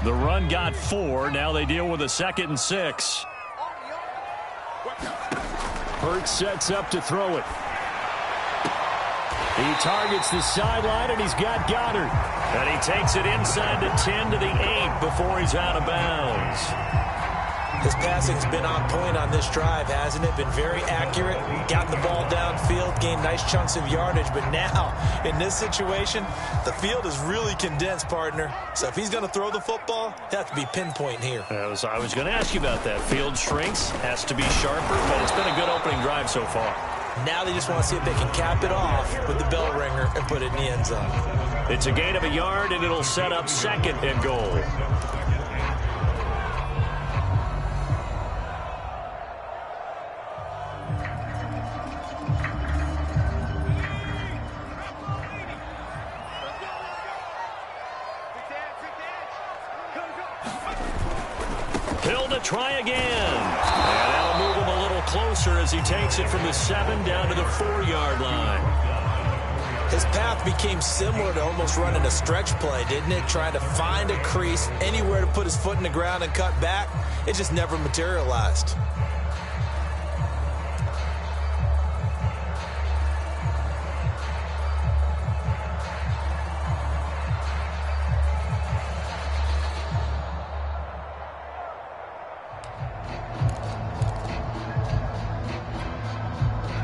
The run got 4. Now they deal with a 2nd and 6. Hurts sets up to throw it. He targets the sideline, and he's got Goddard. And he takes it inside the 10 to the 8 before he's out of bounds. His passing's been on point on this drive, hasn't it? Been very accurate, gotten the ball downfield, gained nice chunks of yardage. But now, in this situation, the field is really condensed, partner. So if he's going to throw the football, he'll have to be pinpoint here. I was going to ask you about that. Field shrinks, has to be sharper, but it's been a good opening drive so far. Now they just want to see if they can cap it off with the bell ringer and put it in the end zone. It's a gain of a yard, and it'll set up 2nd and goal. Try again. And that'll move him a little closer as he takes it from the 7 down to the 4-yard line. His path became similar to almost running a stretch play, didn't it? Trying to find a crease, anywhere to put his foot in the ground and cut back. It just never materialized.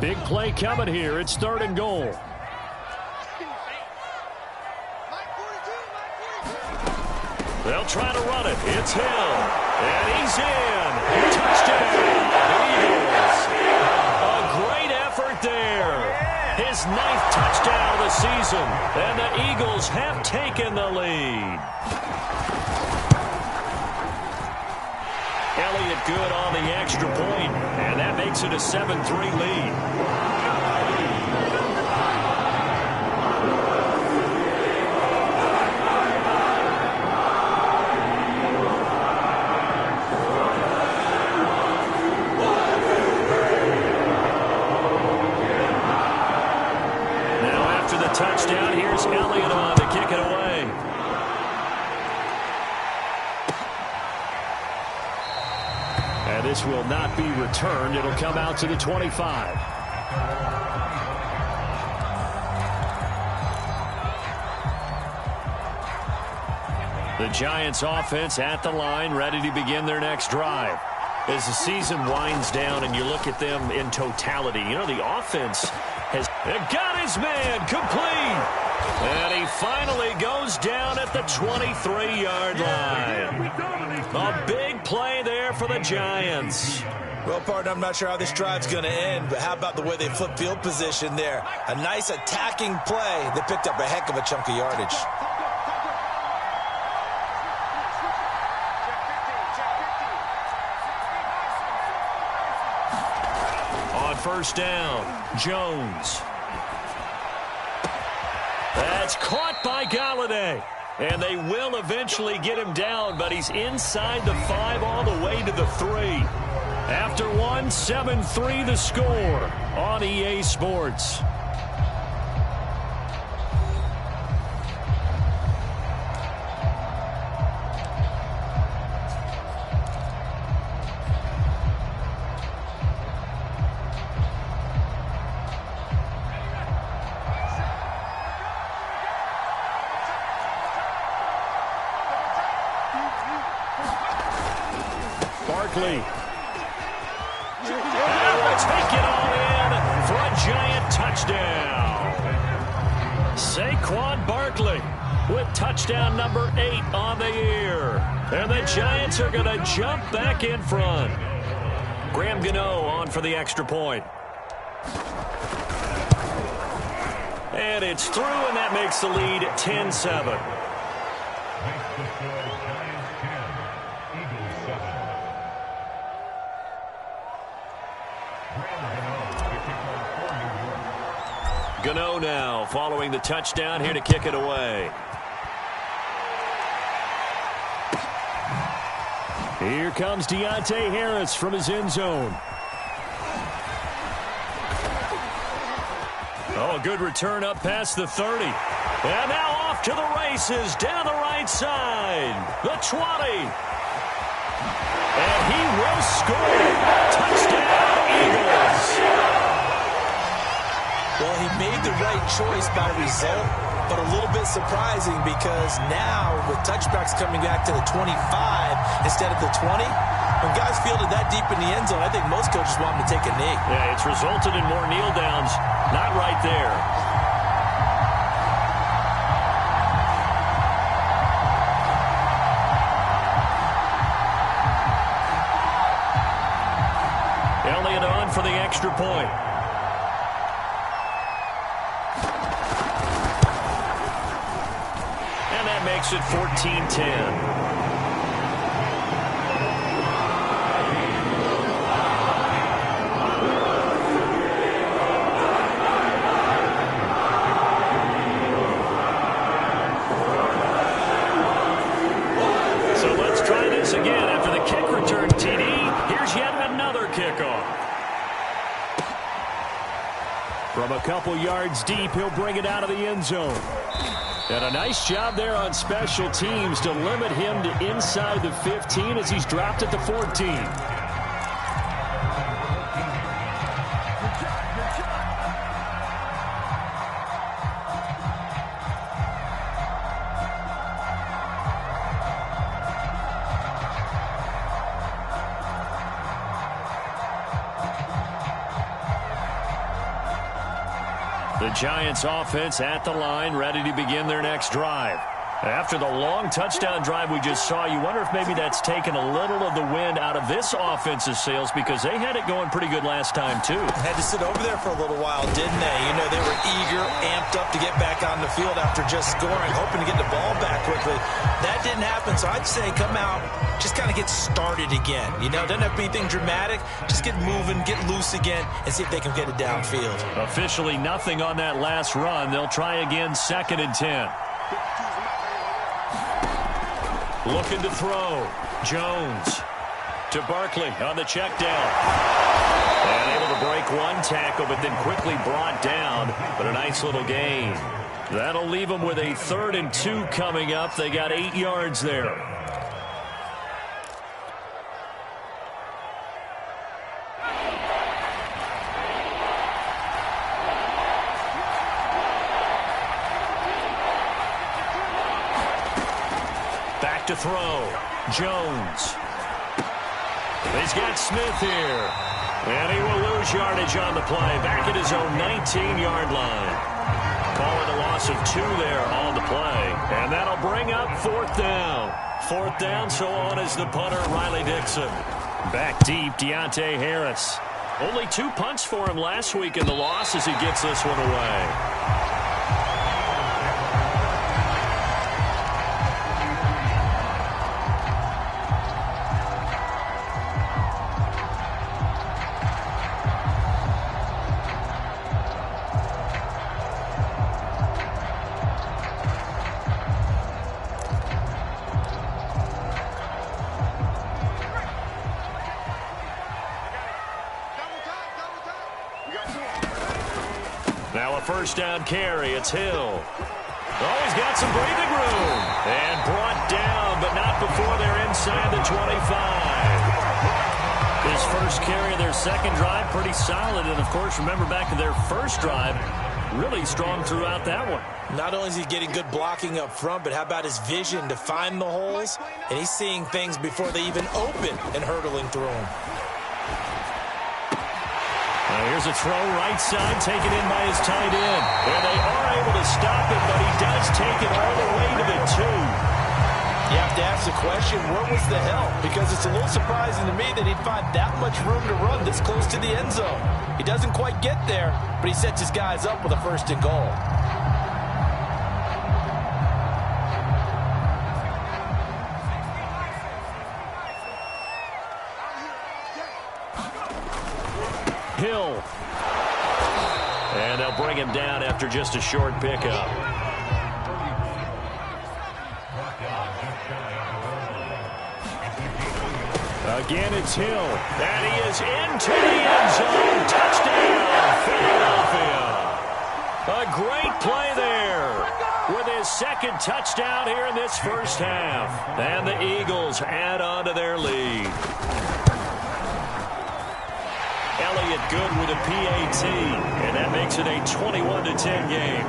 Big play coming here. It's 3rd and goal. They'll try to run it. It's Hill. And he's in. Touchdown. Eagles. A great effort there. His 9th touchdown of the season. And the Eagles have taken the lead. Elliott good on the extra point, and that makes it a 7-3 lead. Now after the touchdown, here's Elliott on to kick it away. And this will not be returned. It'll come out to the 25. The Giants offense at the line, ready to begin their next drive. As the season winds down and you look at them in totality, you know, the offense has got his man complete. And he finally goes down at the 23-yard line. A big play there for the Giants. Well, partner, I'm not sure how this drive's going to end, but how about the way they flip field position there? A nice attacking play. They picked up a heck of a chunk of yardage. On 1st down, Jones. That's caught by Galladay. And they will eventually get him down, but he's inside the 5 all the way to the 3. After 1, 7-3 the score on EA Sports. Barkley. And will take it all in for a Giant touchdown. Saquon Barkley with touchdown number 8 on the year. And the Giants are going to jump back in front. Graham Gano on for the extra point. And it's through, and that makes the lead 10-7. Gano now following the touchdown here to kick it away. Here comes Deontay Harris from his end zone. Oh, a good return up past the 30. And now off to the races down the right side. The 20. And he will score. Touchdown, Eagles. Well, he made the right choice by result, but a little bit surprising because now with touchbacks coming back to the 25 instead of the 20, when guys fielded that deep in the end zone, I think most coaches want them to take a knee. Yeah, it's resulted in more kneel downs. Not right there. Elliott on for the extra point. And that makes it 14-10. Again, after the kick return TD, here's yet another kickoff. From a couple yards deep, he'll bring it out of the end zone. And a nice job there on special teams to limit him to inside the 15 as he's dropped at the 14. The Giants offense at the line, ready to begin their next drive. After the long touchdown drive we just saw, you wonder if maybe that's taken a little of the wind out of this offense's sails because they had it going pretty good last time, too. Had to sit over there for a little while, didn't they? You know, they were eager, amped up to get back on the field after just scoring, hoping to get the ball back quickly. That didn't happen, so I'd say come out, just kind of get started again. You know, doesn't have to be anything dramatic. Just get moving, get loose again, and see if they can get it downfield. Officially nothing on that last run. They'll try again 2nd and 10. Looking to throw. Jones to Barkley on the check down. And able to break one tackle, but then quickly brought down. But a nice little gain. That'll leave them with a 3rd and 2 coming up. They got 8 yards there. Back to throw. Jones. He's got Smith here. And he will lose yardage on the play. Back at his own 19-yard line. Calling a loss of 2 there on the play. And that'll bring up 4th down. 4th down, so on is the punter, Riley Dixon. Back deep, Deontay Harris. Only 2 punts for him last week in the loss as he gets this one away. Now a 1st down carry. It's Hill. Oh, he's got some breathing room. And brought down, but not before they're inside the 25. His first carry of their 2nd drive, pretty solid. And, of course, remember back to their 1st drive, really strong throughout that one. Not only is he getting good blocking up front, but how about his vision to find the holes? And he's seeing things before they even open and hurdling through them. Here's a throw right side, taken in by his tight end. And they are able to stop it, but he does take it all the way to the 2. You have to ask the question, where was the help? Because it's a little surprising to me that he'd find that much room to run this close to the end zone. He doesn't quite get there, but he sets his guys up with a 1st and goal. Hill. And they'll bring him down after just a short pickup. Again, it's Hill. And he is into the end zone. Touchdown, Philadelphia. A great play there with his second touchdown here in this first half. And the Eagles add on to their lead. Elliott good with a PAT, and that makes it a 21-10 game.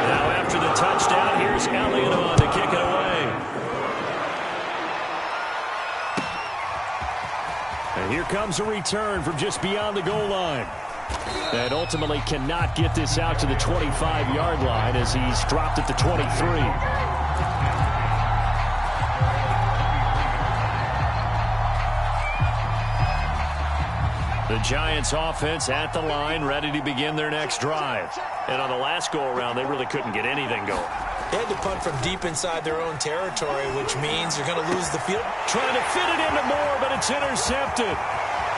Now after the touchdown, here's Elliott on to kick it away. And here comes a return from just beyond the goal line. And ultimately cannot get this out to the 25-yard line as he's dropped at the 23. The Giants offense at the line, ready to begin their next drive. And on the last go-around, they really couldn't get anything going. They had to punt from deep inside their own territory, which means you're going to lose the field. Trying to fit it into Moore, but it's intercepted.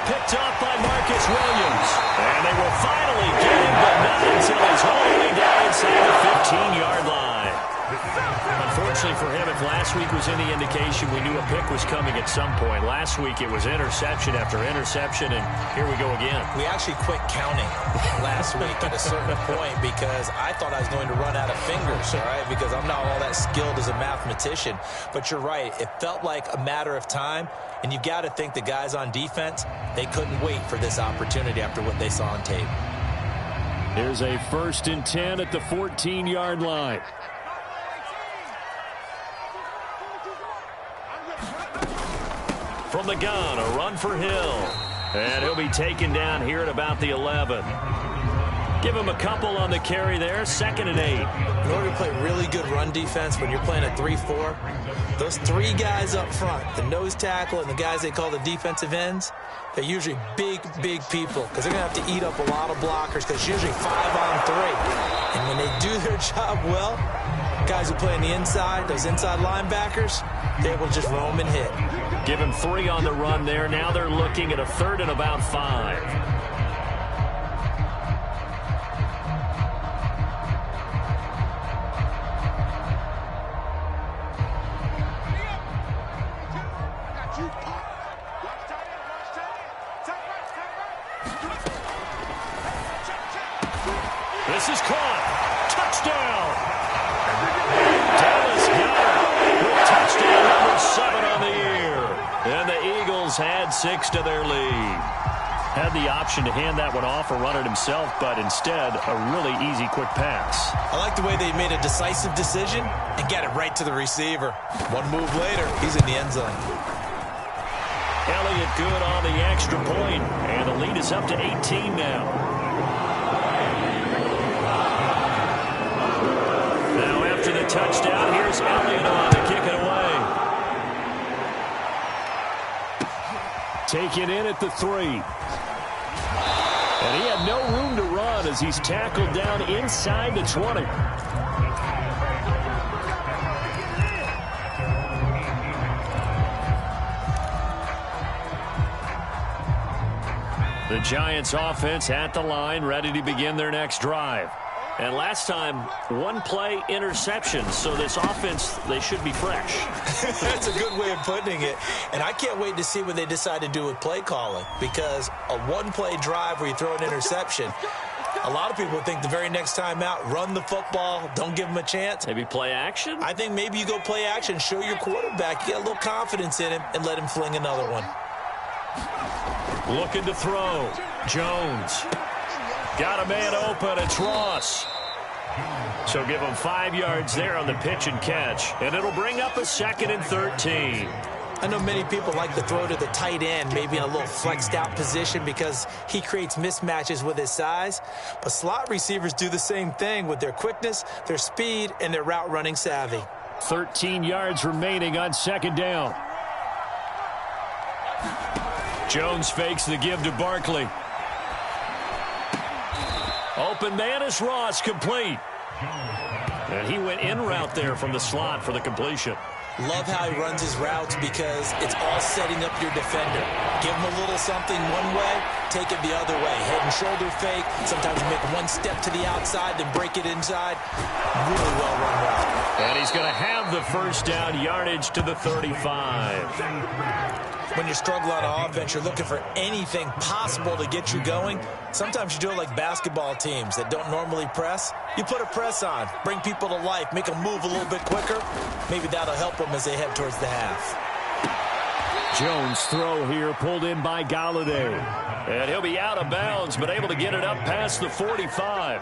Picked off by Marcus Williams. And they will finally get him, but not until he's all the way down inside the 15-yard line. Unfortunately for him, if last week was any indication, we knew a pick was coming at some point. Last week it was interception after interception, and here we go again. We actually quit counting last week at a certain point because I thought I was going to run out of fingers, all right, because I'm not all that skilled as a mathematician. But you're right. It felt like a matter of time, and you got to think the guys on defense, they couldn't wait for this opportunity after what they saw on tape. Here's a 1st and 10 at the 14-yard line. From the gun, a run for Hill. And he'll be taken down here at about the 11. Give him a couple on the carry there, 2nd and 8. In order to play really good run defense when you're playing a 3-4, those three guys up front, the nose tackle and the guys they call the defensive ends, they're usually big, big people because they're going to have to eat up a lot of blockers because it's usually 5-on-3. And when they do their job well, guys who play on the inside, those inside linebackers, they will just roam and hit. Give him 3 on the run there. Now they're looking at a 3rd and about 5. This is caught. Touchdown. Dallas got it with touchdown number 7 on the year. And the Eagles had 6 to their lead. Had the option to hand that one off or run it himself, but instead a really easy quick pass. I like the way they made a decisive decision and got it right to the receiver. One move later, he's in the end zone. Elliott good on the extra point, and the lead is up to 18 now. After the touchdown, here's Elliott on to kick it away. Taken in at the 3. And he had no room to run as he's tackled down inside the 20. The Giants offense at the line, ready to begin their next drive. And last time, 1 play interception, so this offense, they should be fresh. That's a good way of putting it. And I can't wait to see what they decide to do with play calling, because a 1-play drive where you throw an interception, a lot of people think the very next time out, run the football, don't give them a chance. Maybe play action? I think maybe you go play action, show your quarterback, you get a little confidence in him, and let him fling another one. Looking to throw. Jones. Got a man open. It's Ross. So give him 5 yards there on the pitch and catch. And it'll bring up a 2nd and 13. I know many people like to throw to the tight end, maybe in a little flexed out position because he creates mismatches with his size. But slot receivers do the same thing with their quickness, their speed, and their route running savvy. 13 yards remaining on 2nd down. Jones fakes the give to Barkley. Open man is Ross, complete. And he went in route there from the slot for the completion. Love how he runs his routes because it's all setting up your defender. Give him a little something one way, take it the other way. Head and shoulder fake. Sometimes you make one step to the outside, then break it inside. Really well run route. And he's going to have the first down, yardage to the 35. When you struggle on offense, you're looking for anything possible to get you going. Sometimes you do it like basketball teams that don't normally press. You put a press on, bring people to life, make them move a little bit quicker. Maybe that'll help them as they head towards the half. Jones' throw here pulled in by Galladay. And he'll be out of bounds, but able to get it up past the 45.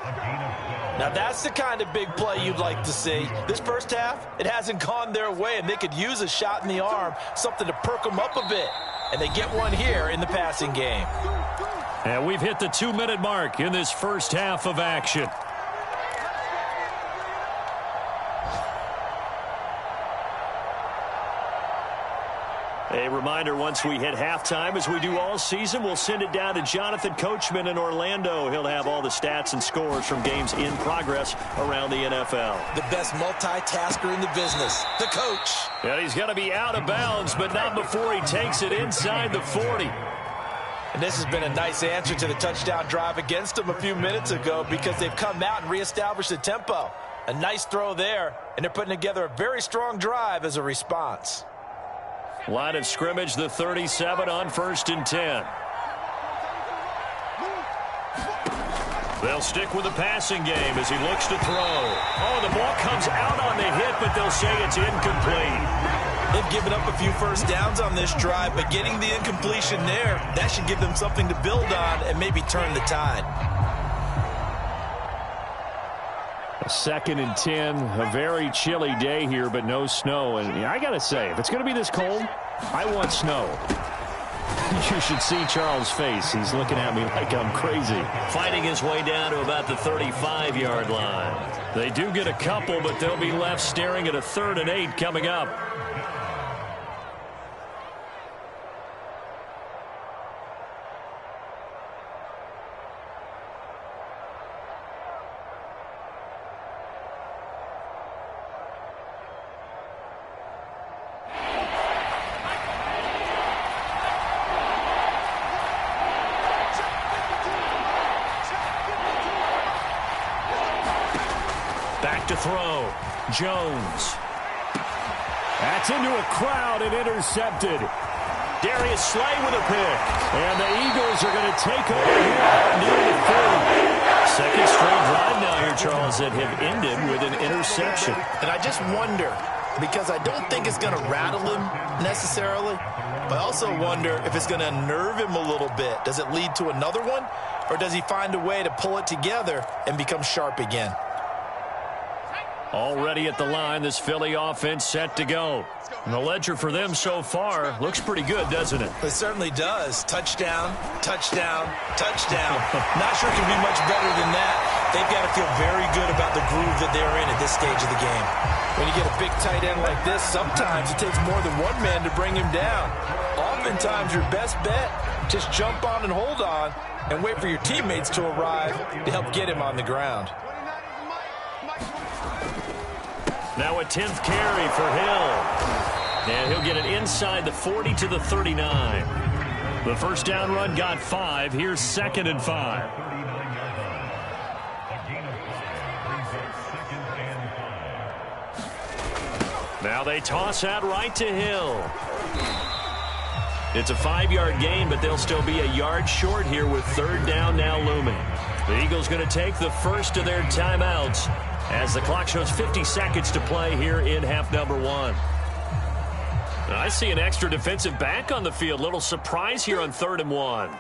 Now that's the kind of big play you'd like to see. This first half, it hasn't gone their way, and they could use a shot in the arm, something to perk them up a bit. And they get one here in the passing game. And we've hit the 2-minute mark in this first half of action. A reminder, once we hit halftime, as we do all season, we'll send it down to Jonathan Coachman in Orlando. He'll have all the stats and scores from games in progress around the NFL. The best multitasker in the business, the coach. And he's going to be out of bounds, but not before he takes it inside the 40. And this has been a nice answer to the touchdown drive against them a few minutes ago because they've come out and reestablished the tempo. A nice throw there, and they're putting together a very strong drive as a response. Line of scrimmage, the 37 on 1st and 10. They'll stick with the passing game as he looks to throw. Oh, the ball comes out on the hit, but they'll say it's incomplete. They've given up a few first downs on this drive, but getting the incompletion there, that should give them something to build on and maybe turn the tide. 2nd and 10, a very chilly day here, but no snow. And I got to say, if it's going to be this cold, I want snow. You should see Charles' face. He's looking at me like I'm crazy. Fighting his way down to about the 35-yard line. They do get a couple, but they'll be left staring at a 3rd and 8 coming up. To throw. Jones. That's into a crowd and intercepted. Darius Slay with a pick. And the Eagles are going to take over here near the 40. Second straight drive now here, Charles, that have ended with an interception. And I just wonder, because I don't think it's going to rattle him necessarily, but I also wonder if it's going to unnerve him a little bit. Does it lead to another one? Or does he find a way to pull it together and become sharp again? Already at the line, this Philly offense set to go. And the ledger for them so far looks pretty good, doesn't it? It certainly does. Touchdown, touchdown, touchdown. Not sure it can be much better than that. They've got to feel very good about the groove that they're in at this stage of the game. When you get a big tight end like this, sometimes it takes more than one man to bring him down. Oftentimes, your best bet, just jump on and hold on and wait for your teammates to arrive to help get him on the ground. Now a 10th carry for Hill. And he'll get it inside the 40 to the 39. The first down run got 5. Here's 2nd and 5. Now they toss out right to Hill. It's a 5-yard gain, but they'll still be a yard short here with 3rd down now looming. The Eagles going to take the first of their timeouts as the clock shows 50 seconds to play here in half number 1. I see an extra defensive back on the field. Little surprise here on 3rd and 1.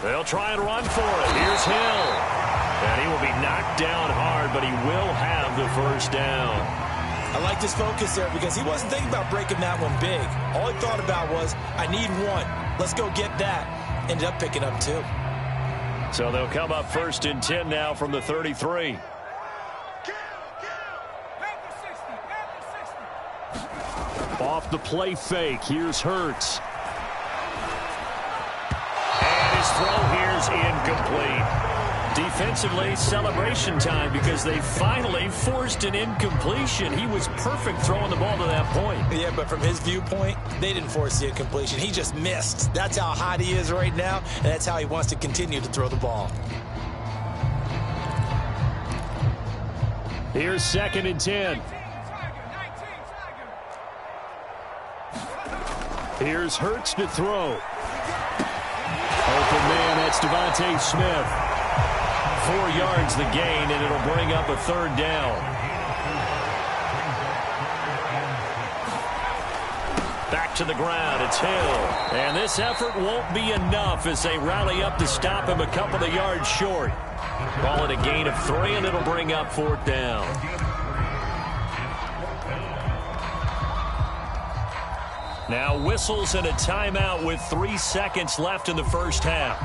They'll try and run for it. Here's Hill. And he will be knocked down hard, but he will have the first down. I like this focus there because he wasn't thinking about breaking that one big. All he thought about was, I need one. Let's go get that. Ended up picking up 2. So they'll come up 1st and 10 now from the 33. Off the play fake. Here's Hurts. And his throw here's incomplete. Defensively, celebration time because they finally forced an incompletion. He was perfect throwing the ball to that point. Yeah, but from his viewpoint, they didn't force the incompletion. He just missed. That's how hot he is right now, and that's how he wants to continue to throw the ball. Here's 2nd and 10. Here's Hurts to throw. Open man, that's Devontae Smith. 4 yards the gain, and it'll bring up a 3rd down. Back to the ground, it's Hill. And this effort won't be enough as they rally up to stop him a couple of yards short. Call it a gain of 3, and it'll bring up 4th down. Now whistles and a timeout with 3 seconds left in the first half.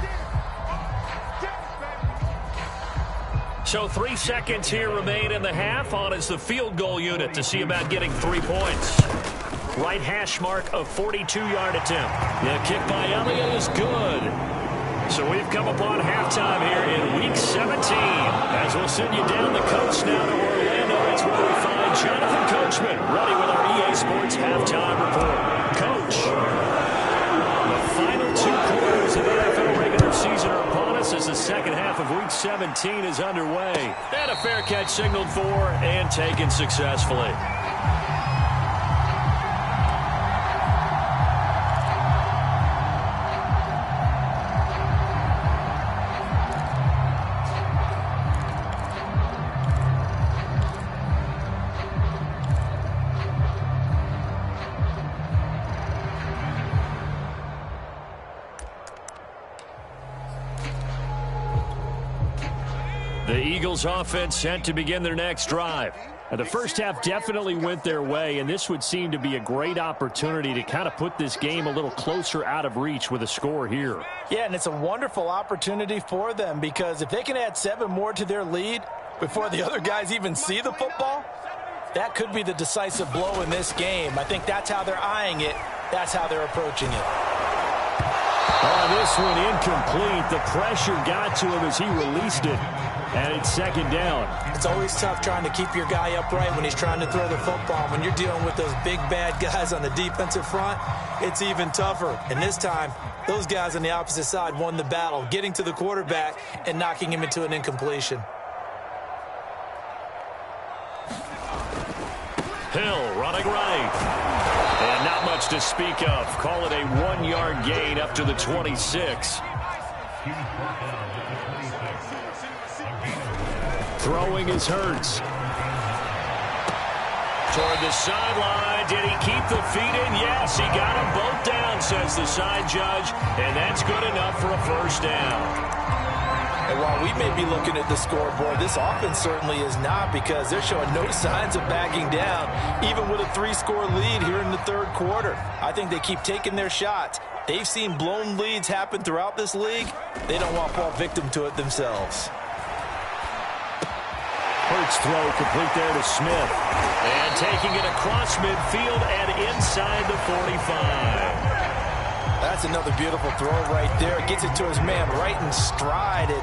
So 3 seconds here remain in the half. On is the field goal unit to see about getting 3 points. Right hash mark of 42-yard attempt. The kick by Elliott is good. So we've come upon halftime here in Week 17. As we'll send you down the coast now to Orlando. It's where we find Jonathan Coachman ready with our EA Sports halftime report. Coach, the final 2 quarters of the NFL regular season are upon us as the second half of Week 17 is underway. And a fair catch signaled for and taken successfully. The Eagles offense set to begin their next drive. Now, the first half definitely went their way, and this would seem to be a great opportunity to kind of put this game a little closer out of reach with a score here. Yeah, and it's a wonderful opportunity for them because if they can add 7 more to their lead before the other guys even see the football, that could be the decisive blow in this game. I think that's how they're eyeing it. That's how they're approaching it. Oh, this one incomplete. The pressure got to him as he released it. And it's 2nd down. It's always tough trying to keep your guy upright when he's trying to throw the football. When you're dealing with those big, bad guys on the defensive front, it's even tougher. And this time, those guys on the opposite side won the battle, getting to the quarterback and knocking him into an incompletion. Hill running right. And not much to speak of. Call it a 1-yard gain up to the 26. Throwing is Hurts. Toward the sideline. Did he keep the feet in? Yes, he got them both down, says the side judge. And that's good enough for a 1st down. And while we may be looking at the scoreboard, this offense certainly is not because they're showing no signs of backing down, even with a 3-score lead here in the 3rd quarter. I think they keep taking their shots. They've seen blown leads happen throughout this league. They don't want to fall victim to it themselves. Hurts throw complete there to Smith. And taking it across midfield and inside the 45. That's another beautiful throw right there. Gets it to his man right in stride. And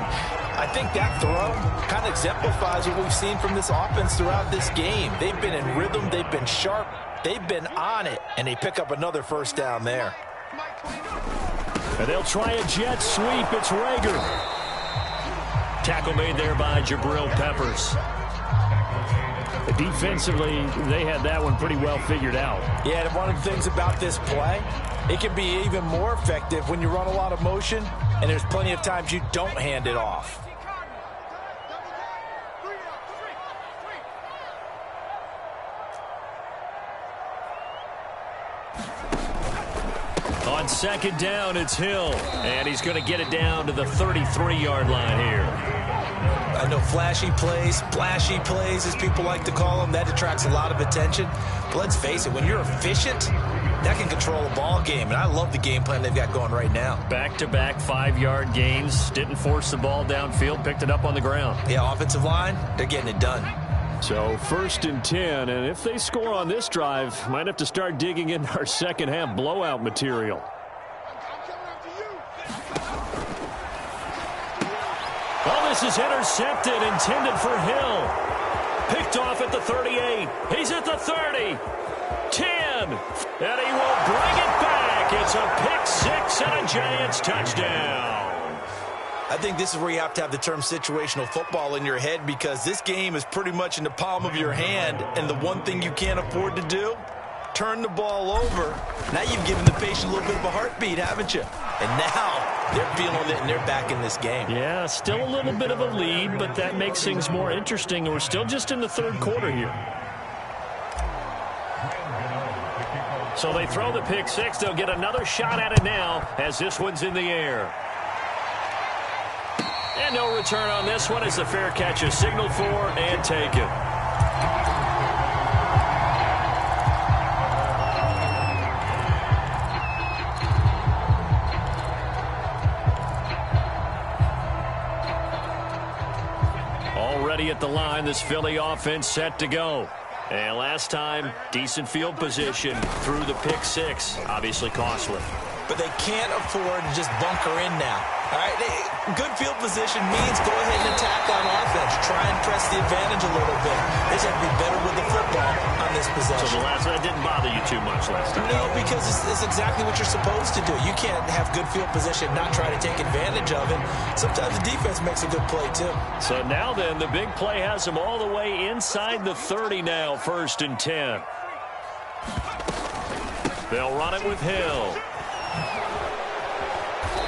I think that throw kind of exemplifies what we've seen from this offense throughout this game. They've been in rhythm. They've been sharp. They've been on it. And they pick up another 1st down there. And they'll try a jet sweep. It's Rager. Tackle made there by Jabril Peppers. Defensively, they had that one pretty well figured out. Yeah, and one of the things about this play, it can be even more effective when you run a lot of motion, and there's plenty of times you don't hand it off. On 2nd down, it's Hill. And he's going to get it down to the 33-yard line here. I know flashy plays, splashy plays, as people like to call them, that attracts a lot of attention. But let's face it, when you're efficient, that can control a ball game. And I love the game plan they've got going right now. Back-to-back 5-yard gains. Didn't force the ball downfield. Picked it up on the ground. Yeah, offensive line, they're getting it done. So 1st and 10. And if they score on this drive, might have to start digging into our second half blowout material. Oh, this is intercepted, intended for Hill. Picked off at the 38. He's at the 30. 10. And he will bring it back. It's a pick six and a Giants touchdown. I think this is where you have to have the term situational football in your head, because this game is pretty much in the palm of your hand, and the one thing you can't afford to do, turn the ball over. Now you've given the patient a little bit of a heartbeat, haven't you? And now they're feeling it, and they're back in this game. Yeah, still a little bit of a lead, but that makes things more interesting. We're still just in the third quarter here. So they throw the pick six. They'll get another shot at it now as this one's in the air. And no return on this one as the fair catch is signaled for and taken. Already at the line, this Philly offense set to go. And last time, decent field position through the pick six. Obviously costly. But they can't afford to just bunker in now. All right, good field position means go ahead and attack on offense. Try and press the advantage a little bit. They just have to be better with the football on this possession. So the last one didn't bother you too much last time? No, because it's exactly what you're supposed to do. You can't have good field position, not try to take advantage of it. Sometimes the defense makes a good play, too. So now then, the big play has them all the way inside the 30 now, 1st and 10. They'll run it with Hill.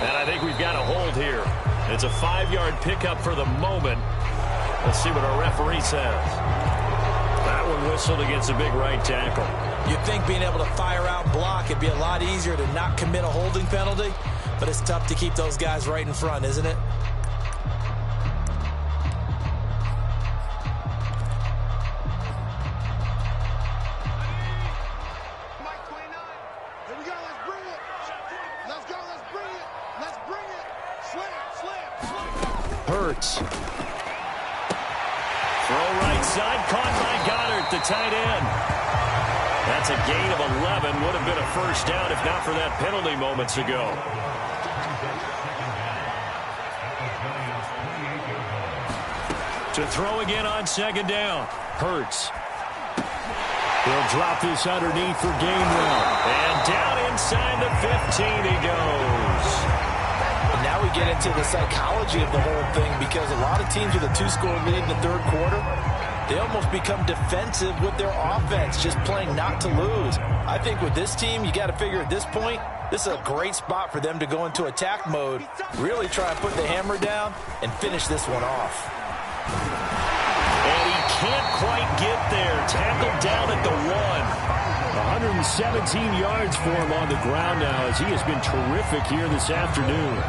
And I think we've got a hold here. It's a 5-yard pickup for the moment. Let's see what our referee says. That one whistled against a big right tackle. You'd think being able to fire out block, it'd be a lot easier to not commit a holding penalty, but it's tough to keep those guys right in front, isn't it? Hurts. Throw right side, caught by Goddard, the tight end. That's a gain of 11. Would have been a first down if not for that penalty moments ago. To throw again on 2nd down. Hurts. He'll drop this underneath for Gainwell. And down inside the 15 he goes. Now we get into the psychology of the whole thing, because a lot of teams with a 2-score lead in the third quarter, they almost become defensive with their offense, just playing not to lose. I think with this team, you got to figure at this point, this is a great spot for them to go into attack mode, really try and put the hammer down and finish this one off. And he can't quite get there. Tackled down at the 1. 117 yards for him on the ground now, as he has been terrific here this afternoon.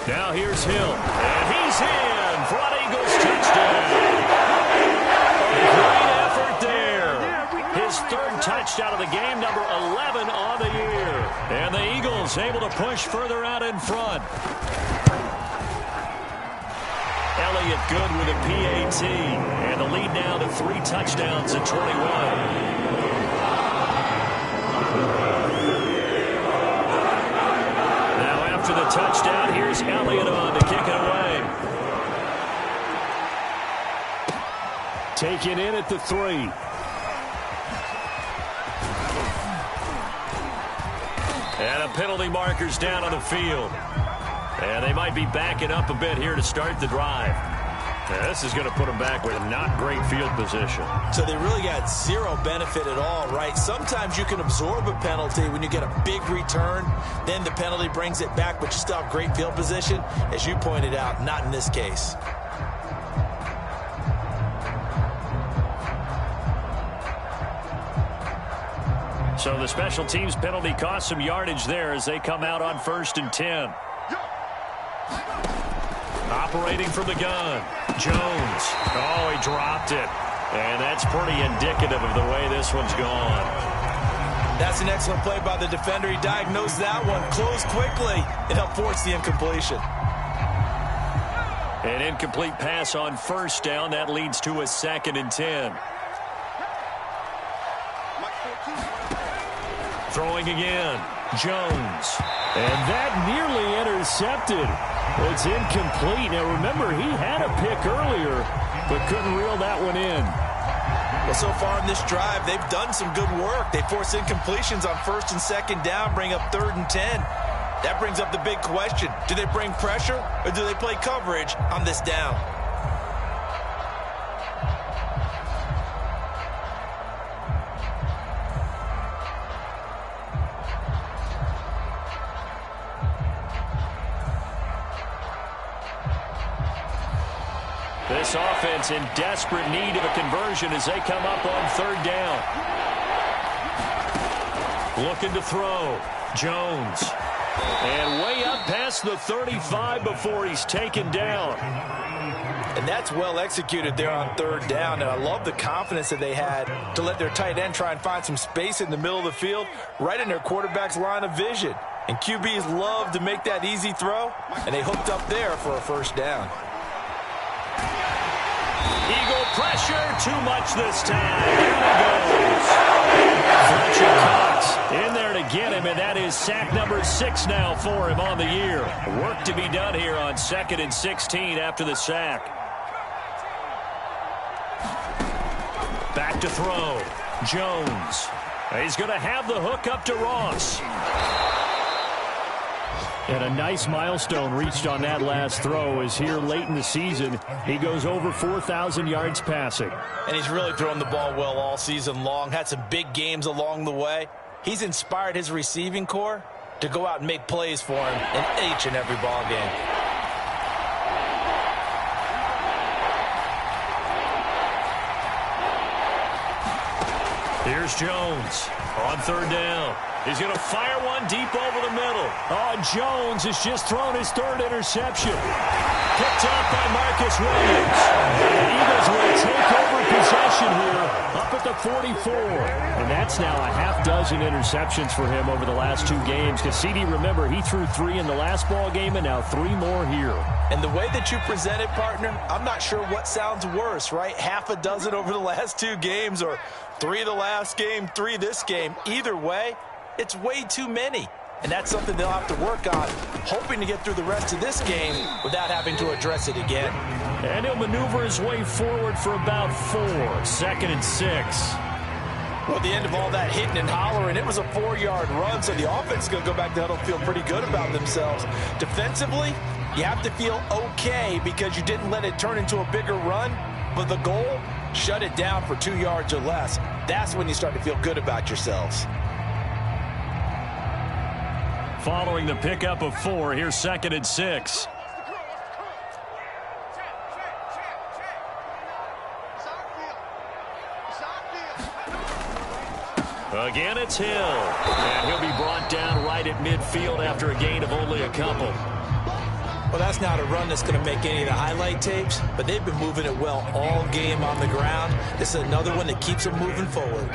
Now here's Hill, and he's in for an Eagles touchdown. Great effort there. His 3rd touchdown of the game, number 11 on the year. And the Eagles able to push further out in front. Elliott good with a PAT, and the lead now to 3 touchdowns at 21. To the touchdown, here's Elliott on to kick it away. Taken in at the 3. And a penalty marker's down on the field. And they might be backing up a bit here to start the drive. Now, this is going to put them back with a not great field position. So they really got zero benefit at all, right? Sometimes you can absorb a penalty when you get a big return. Then the penalty brings it back, but you still have great field position. As you pointed out, not in this case. So the special teams penalty cost some yardage there as they come out on 1st and 10. Operating from the gun, Jones. Oh, he dropped it. And that's pretty indicative of the way this one's gone. That's an excellent play by the defender. He diagnosed that one, closed quickly, and helped force the incompletion. An incomplete pass on first down. That leads to a 2nd and 10. Throwing again, Jones. And that nearly intercepted. It's incomplete. Now, remember, he had a pick earlier, but couldn't reel that one in. Well, so far in this drive, they've done some good work. They force incompletions on 1st and 2nd down, bring up 3rd and 10. That brings up the big question. Do they bring pressure, or do they play coverage on this down? This offense in desperate need of a conversion as they come up on 3rd down. Looking to throw. Jones. And way up past the 35 before he's taken down. And that's well executed there on 3rd down. And I love the confidence that they had to let their tight end try and find some space in the middle of the field, right in their quarterback's line of vision. And QBs love to make that easy throw, and they hooked up there for a 1st down. Eagle pressure, too much this time. There he goes. Fletcher Cox in there to get him, and that is sack number 6 now for him on the year. Work to be done here on 2nd and 16 after the sack. Back to throw. Jones. He's going to have the hook up to Ross. And a nice milestone reached on that last throw as here late in the season, he goes over 4,000 yards passing. And he's really thrown the ball well all season long, had some big games along the way. He's inspired his receiving core to go out and make plays for him in each and every ball game. Here's Jones on 3rd down. He's going to fire one deep over the middle. Oh, Jones has just thrown his 3rd interception. Picked off by Marcus Williams. The Eagles will take over possession here up at the 44. And that's now a half dozen interceptions for him over the last 2 games. Because CD, remember, he threw 3 in the last ball game and now 3 more here. And the way that you present it, partner, I'm not sure what sounds worse, right? Half a dozen over the last 2 games, or 3 the last game, 3 this game. Either way, it's way too many. And that's something they'll have to work on, hoping to get through the rest of this game without having to address it again. And he'll maneuver his way forward for about 4. 2nd and 6. Well, at the end of all that hitting and hollering, it was a 4-yard run, so the offense is going to go back to huddle, feel pretty good about themselves. Defensively, you have to feel okay because you didn't let it turn into a bigger run, but the goal, shut it down for 2 yards or less. That's when you start to feel good about yourselves. Following the pickup of 4, here's 2nd and 6. Again, it's Hill. And he'll be brought down right at midfield after a gain of only a couple. Well, that's not a run that's going to make any of the highlight tapes, but they've been moving it well all game on the ground. This is another one that keeps them moving forward.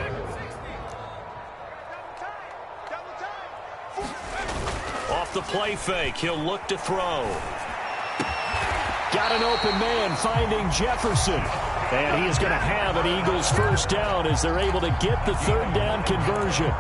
Off the play fake, he'll look to throw. Got an open man finding Jefferson. And he is going to have an Eagles 1st down as they're able to get the 3rd down conversion.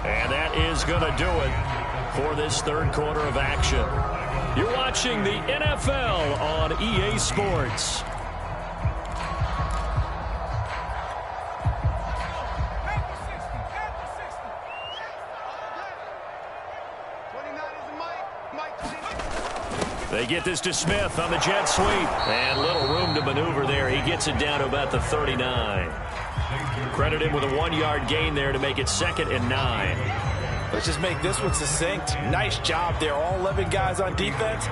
And that is going to do it for this 3rd quarter of action. You're watching the NFL on EA Sports. They get this to Smith on the jet sweep. And little room to maneuver there. He gets it down to about the 39. Credit him with a 1-yard gain there to make it 2nd and 9. Let's just make this one succinct. Nice job there. All 11 guys on defense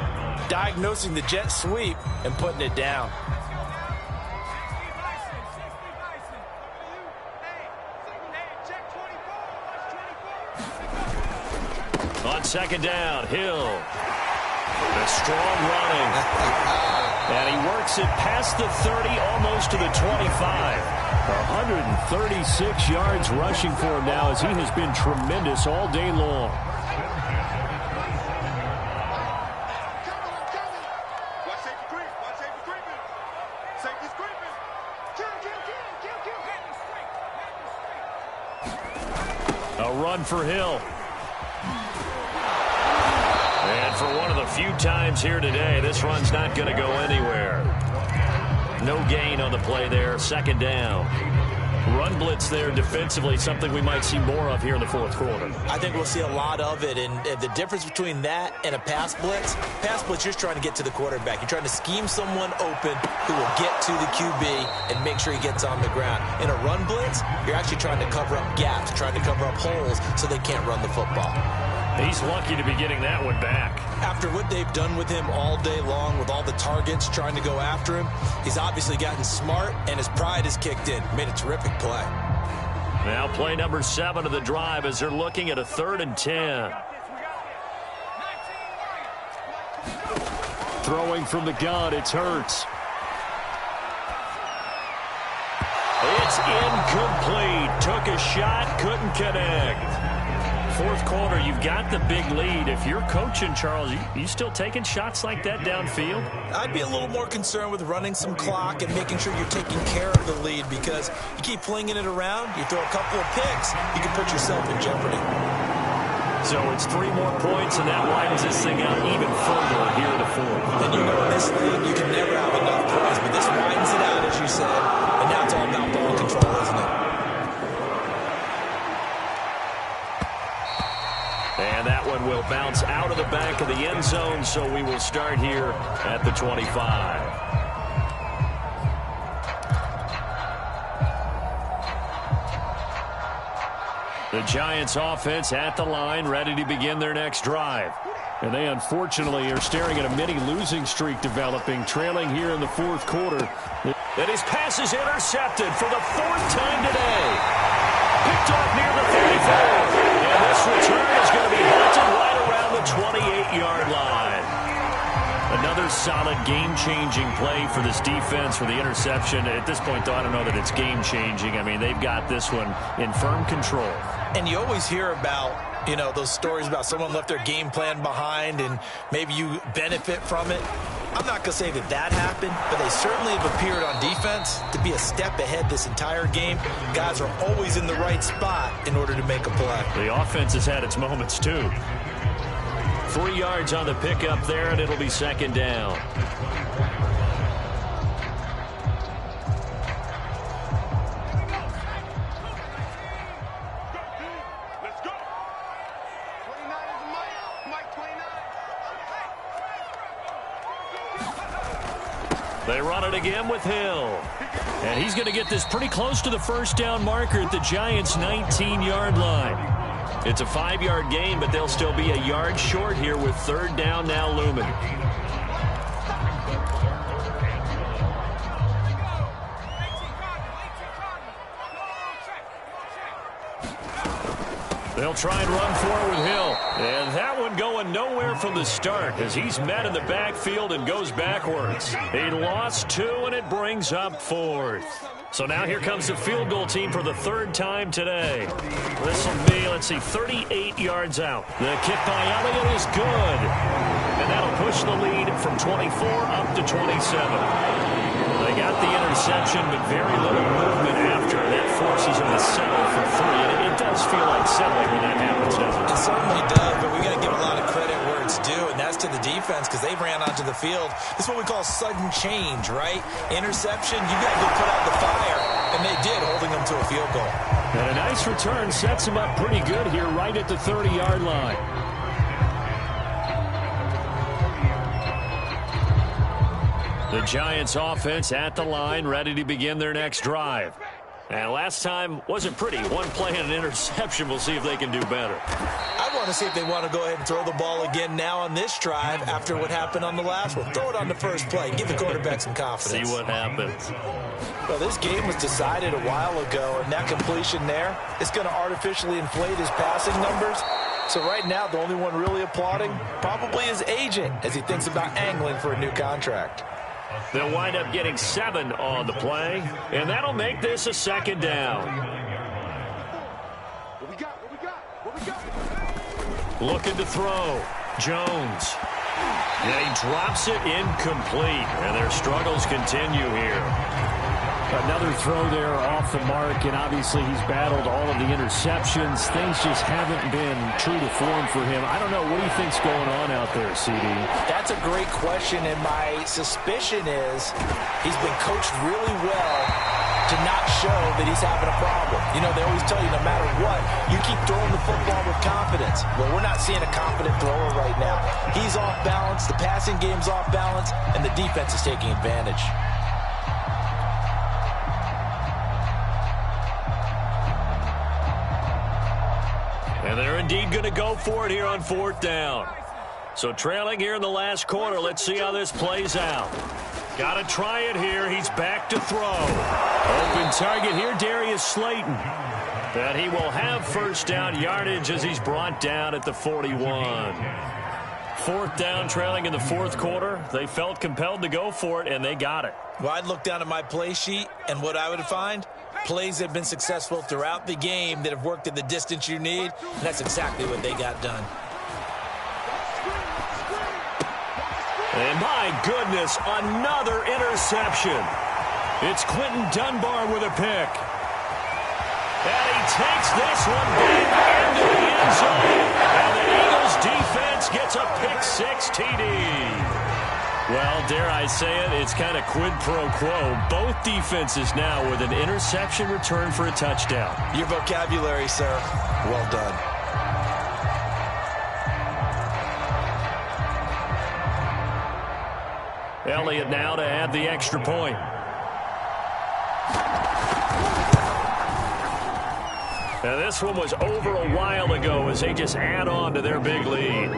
diagnosing the jet sweep and putting it down. On second down, Hill. A strong running. And he works it past the 30, almost to the 25. 136 yards rushing for him now as he has been tremendous all day long. A run for Hill. And for one of the few times here today, this run's not going to go anywhere. No gain on the play there. Second down. Run blitz there defensively, something we might see more of here in the fourth quarter. I think we'll see a lot of it, and the difference between that and a pass blitz, you're just trying to get to the quarterback. You're trying to scheme someone open who will get to the QB and make sure he gets on the ground. In a run blitz, you're actually trying to cover up gaps, trying to cover up holes so they can't run the football. He's lucky to be getting that one back. After what they've done with him all day long with all the targets trying to go after him, he's obviously gotten smart, and his pride has kicked in. Made a terrific play. Now play number 7 of the drive as they're looking at a 3rd and 10. Throwing from the gun, it's Hurts. It's incomplete. Took a shot, couldn't connect. Fourth quarter, you've got the big lead. If you're coaching, Charles, you still taking shots like that downfield? I'd be a little more concerned with running some clock and making sure you're taking care of the lead, because you keep flinging it around, you throw a couple of picks, you can put yourself in jeopardy. So it's 3 more points, and that widens this thing out even further here in the fourth. And you know in this league, you can never have enough points, but this widens it out, as you said, and now it's all about ball control, isn't it? And that one will bounce out of the back of the end zone, so we will start here at the 25. The Giants offense at the line, ready to begin their next drive. And they unfortunately are staring at a mini losing streak developing, trailing here in the fourth quarter. And his pass is intercepted for the 4th time today. Picked off near the 34. And this return is going to be halted right around the 28-yard line. Another solid game-changing play for this defense for the interception. At this point, though, I don't know that it's game-changing. I mean, they've got this one in firm control. And you always hear about, you know, those stories about someone left their game plan behind and maybe you benefit from it. I'm not going to say that that happened, but they certainly have appeared on defense to be a step ahead this entire game. Guys are always in the right spot in order to make a play. The offense has had its moments, too. 3 yards on the pickup there, and it'll be second down. They run it again with Hill. And he's going to get this pretty close to the first down marker at the Giants' 19-yard line. It's a 5-yard gain, but they'll still be a yard short here with 3rd down now looming. They'll try and run forward with Hill. And that one going nowhere from the start as he's met in the backfield and goes backwards. He lost 2, and it brings up 4th. So now here comes the field goal team for the 3rd time today. This will be, let's see, 38 yards out. The kick by Elliott is good. And that'll push the lead from 24 up to 27. They got the interception, but very little movement after. That forces him to settle for 3. And it does feel like settling when that happens, doesn't it? It certainly does, but we got to give a lot of credit where it's due, and that's to the defense because they ran onto the field. This is what we call sudden change, right? Interception, you got to go put out the fire, and they did, holding them to a field goal. And a nice return sets him up pretty good here right at the 30-yard line. The Giants offense at the line, ready to begin their next drive. And last time wasn't pretty. One play and an interception. We'll see if they can do better. I want to see if they want to go ahead and throw the ball again now on this drive after what happened on the last one. Throw it on the first play. Give the quarterback some confidence. See what happens. Well, this game was decided a while ago, and that completion there is going to artificially inflate his passing numbers. So right now, the only one really applauding probably his agent as he thinks about angling for a new contract. They'll wind up getting 7 on the play, and that'll make this a second down. Looking to throw. Jones. And he drops it incomplete, and their struggles continue here. Another throw there off the mark, and obviously he's battled all of the interceptions. Things just haven't been true to form for him. I don't know. What do you think's going on out there, CD? That's a great question, and my suspicion is he's been coached really well to not show that he's having a problem. You know, they always tell you no matter what, you keep throwing the football with confidence. Well, we're not seeing a confident thrower right now. He's off balance, the passing game's off balance, and the defense is taking advantage. And they're indeed going to go for it here on 4th down. So trailing here in the last quarter, let's see how this plays out. Got to try it here. He's back to throw. Open target here, Darius Slayton. And he will have first down yardage as he's brought down at the 41. 4th down, trailing in the 4th quarter. They felt compelled to go for it, and they got it. Well, I'd look down at my play sheet, and what I would find, plays that have been successful throughout the game that have worked at the distance you need, and that's exactly what they got done. And my goodness, another interception. It's Quentin Dunbar with a pick. And he takes this one back into the end zone. And the Eagles defense gets a pick-6 TD. Well, dare I say it, it's kind of quid pro quo. Both defenses now with an interception return for a touchdown. Your vocabulary, sir. Well done. Elliott now to add the extra point. Now this one was over a while ago as they just add on to their big lead.